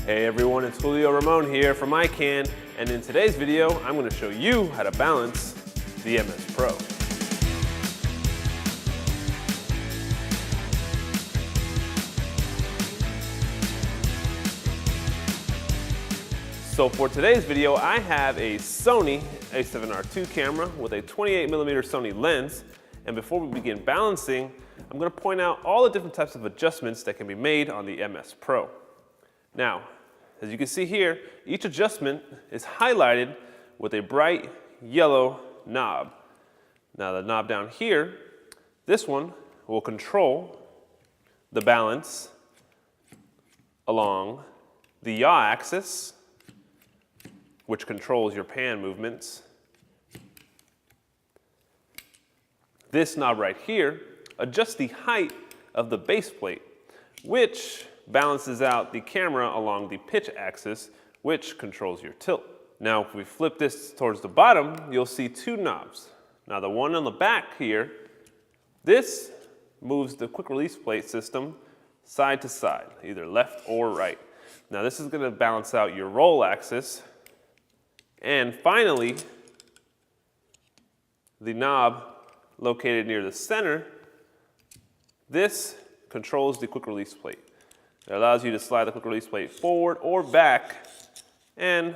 Hey everyone, it's Julio Ramon here from iCan, and in today's video, I'm going to show you how to balance the MS Pro. So for today's video, I have a Sony a7R II camera with a 28mm Sony lens, and before we begin balancing, I'm going to point out all the different types of adjustments that can be made on the MS Pro. Now, as you can see here, each adjustment is highlighted with a bright yellow knob. Now the knob down here, this one will control the balance along the yaw axis, which controls your pan movements. This knob right here adjusts the height of the base plate, which balances out the camera along the pitch axis, which controls your tilt. Now, if we flip this towards the bottom, you'll see two knobs. Now, the one on the back here, this moves the quick release plate system side to side, either left or right. Now, this is going to balance out your roll axis. And finally, the knob located near the center, this controls the quick release plate. It allows you to slide the quick release plate forward or back and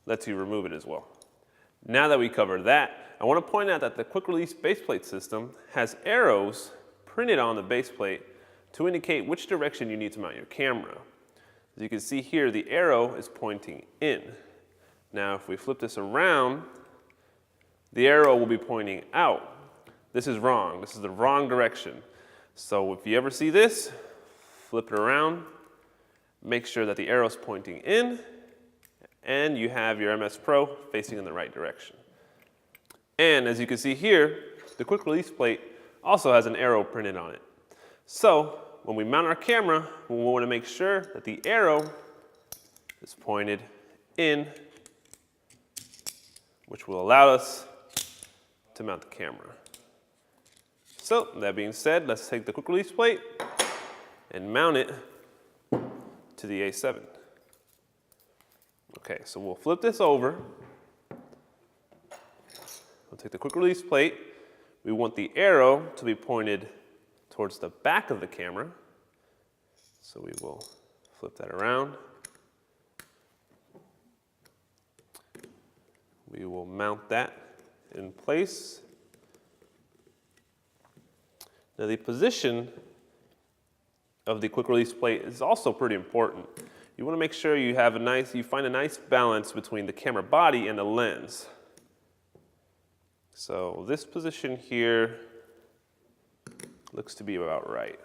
lets you remove it as well. Now that we covered that, I want to point out that the quick release base plate system has arrows printed on the base plate to indicate which direction you need to mount your camera. As you can see here, the arrow is pointing in. Now if we flip this around, the arrow will be pointing out. This is wrong. This is the wrong direction. So if you ever see this, flip it around, make sure that the arrow is pointing in, and you have your MS Pro facing in the right direction. And as you can see here, the quick release plate also has an arrow printed on it. So when we mount our camera, we want to make sure that the arrow is pointed in, which will allow us to mount the camera. So that being said, let's take the quick release plate and mount it to the A7. Okay, so we'll flip this over. We'll take the quick release plate. We want the arrow to be pointed towards the back of the camera. So we will flip that around. We will mount that in place. Now the position of the quick release plate is also pretty important. You want to make sure you find a nice balance between the camera body and the lens. So this position here looks to be about right.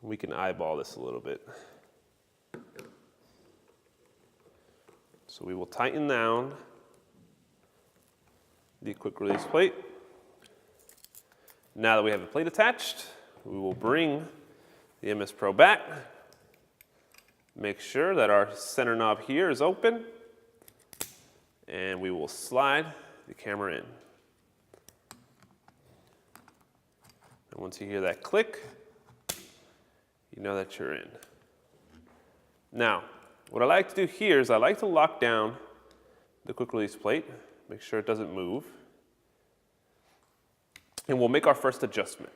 We can eyeball this a little bit. So we will tighten down the quick release plate. Now that we have the plate attached, we will bring the MS Pro back. Make sure that our center knob here is open, and we will slide the camera in. And once you hear that click, you know that you're in. Now, what I like to do here is I like to lock down the quick release plate, make sure it doesn't move, and we'll make our first adjustment.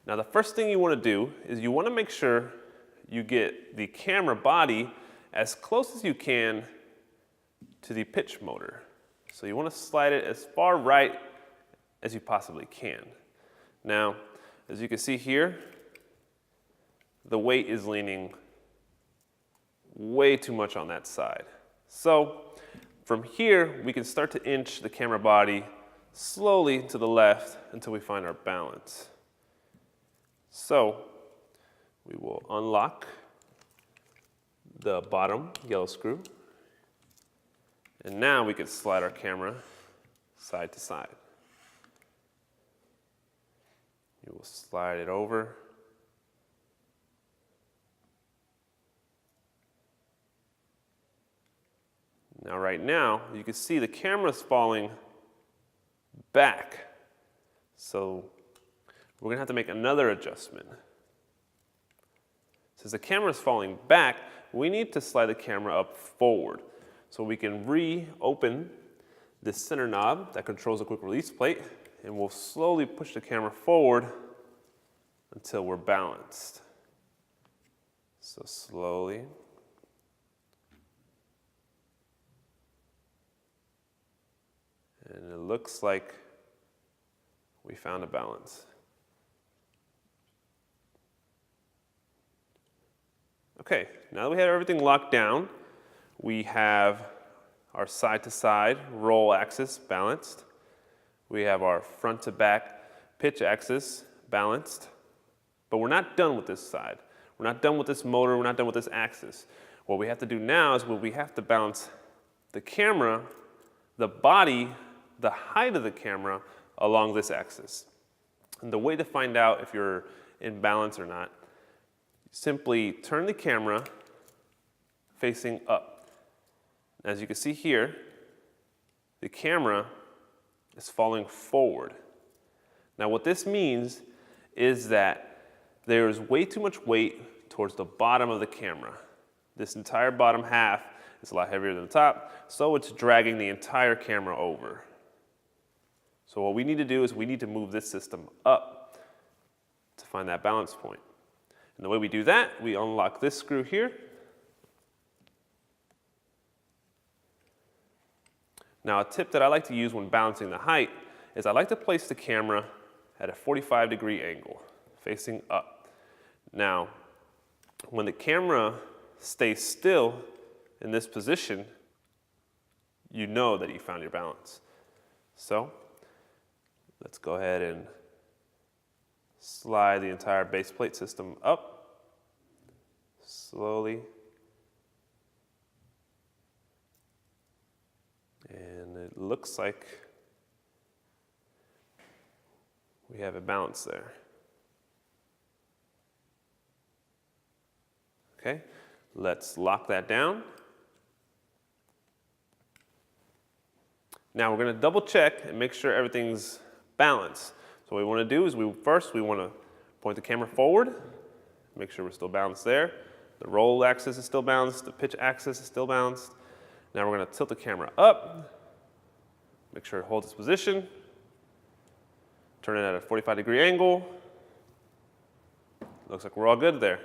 Now the first thing you want to do is you want to make sure you get the camera body as close as you can to the pitch motor. So you want to slide it as far right as you possibly can. Now, as you can see here, the weight is leaning way too much on that side. So from here, we can start to inch the camera body slowly to the left until we find our balance. So we will unlock the bottom yellow screw, and now we can slide our camera side to side. You will slide it over. Now right now, you can see the camera's falling back. So we're going to have to make another adjustment. Since the camera is falling back, we need to slide the camera up forward. So we can reopen this center knob that controls the quick release plate, and we'll slowly push the camera forward until we're balanced. So slowly. And it looks like we found a balance. Okay, now that we have everything locked down, we have our side-to-side roll axis balanced. We have our front-to-back pitch axis balanced. But we're not done with this side. We're not done with this motor. We're not done with this axis. What we have to do now is we have to balance the camera, the body, the height of the camera along this axis. And the way to find out if you're in balance or not, simply turn the camera facing up. As you can see here, the camera is falling forward. Now what this means is that there is way too much weight towards the bottom of the camera. This entire bottom half is a lot heavier than the top, so it's dragging the entire camera over. So what we need to do is we need to move this system up to find that balance point. And the way we do that, we unlock this screw here. Now a tip that I like to use when balancing the height is I like to place the camera at a 45-degree angle, facing up. Now, when the camera stays still in this position, you know that you found your balance. So, let's go ahead and slide the entire base plate system up, slowly. And it looks like we have a balance there. Okay, let's lock that down. Now we're going to double check and make sure everything's balanced. So what we want to do is first we want to point the camera forward, make sure we're still balanced there. The roll axis is still balanced, the pitch axis is still balanced. Now we're going to tilt the camera up, make sure it holds its position, turn it at a 45-degree angle. Looks like we're all good there.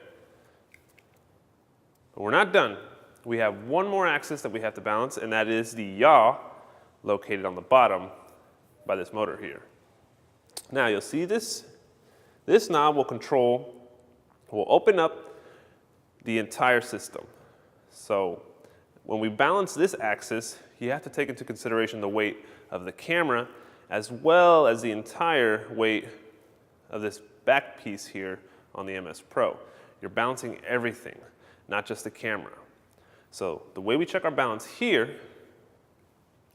But we're not done. We have one more axis that we have to balance, and that is the yaw located on the bottom by this motor here. Now you'll see this knob will open up the entire system. So when we balance this axis, you have to take into consideration the weight of the camera as well as the entire weight of this back piece here on the MS Pro. You're balancing everything, not just the camera. So the way we check our balance here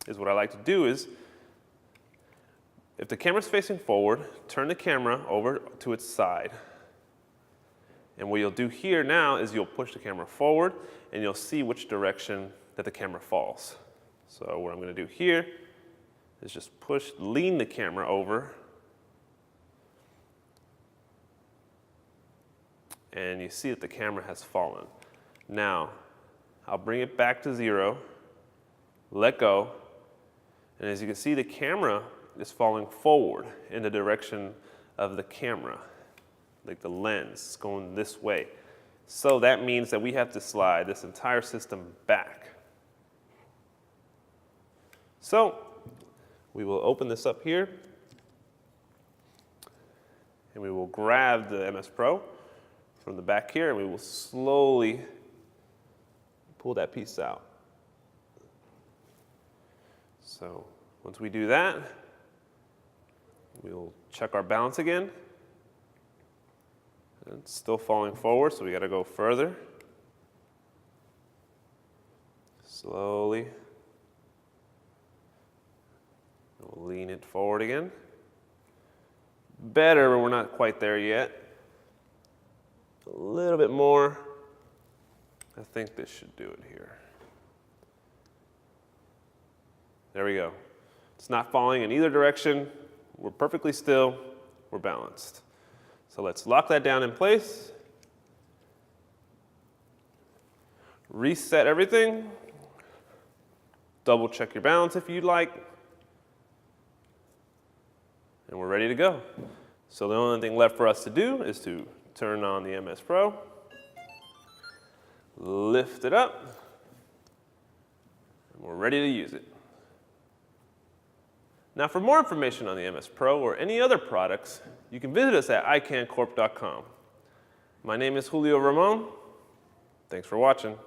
is what I like to do is, if the camera's facing forward, turn the camera over to its side. And what you'll do here now is you'll push the camera forward and you'll see which direction that the camera falls. So what I'm going to do here is just lean the camera over, and you see that the camera has fallen. Now, I'll bring it back to 0, let go, and as you can see, the camera is falling forward in the direction of the camera, like the lens is going this way. So that means that we have to slide this entire system back. So we will open this up here, and we will grab the MS Pro from the back here, and we will slowly pull that piece out. So once we do that, we'll check our balance again. And it's still falling forward, so we got to go further. Slowly. We'll lean it forward again. Better, but we're not quite there yet. A little bit more. I think this should do it here. There we go. It's not falling in either direction. We're perfectly still. We're balanced. So let's lock that down in place. reset everything, double check your balance if you'd like, and we're ready to go. So the only thing left for us to do is to turn on the MS Pro, lift it up, and we're ready to use it. Now for more information on the MS Pro or any other products, you can visit us at icancorp.com. My name is Julio Ramon. Thanks for watching.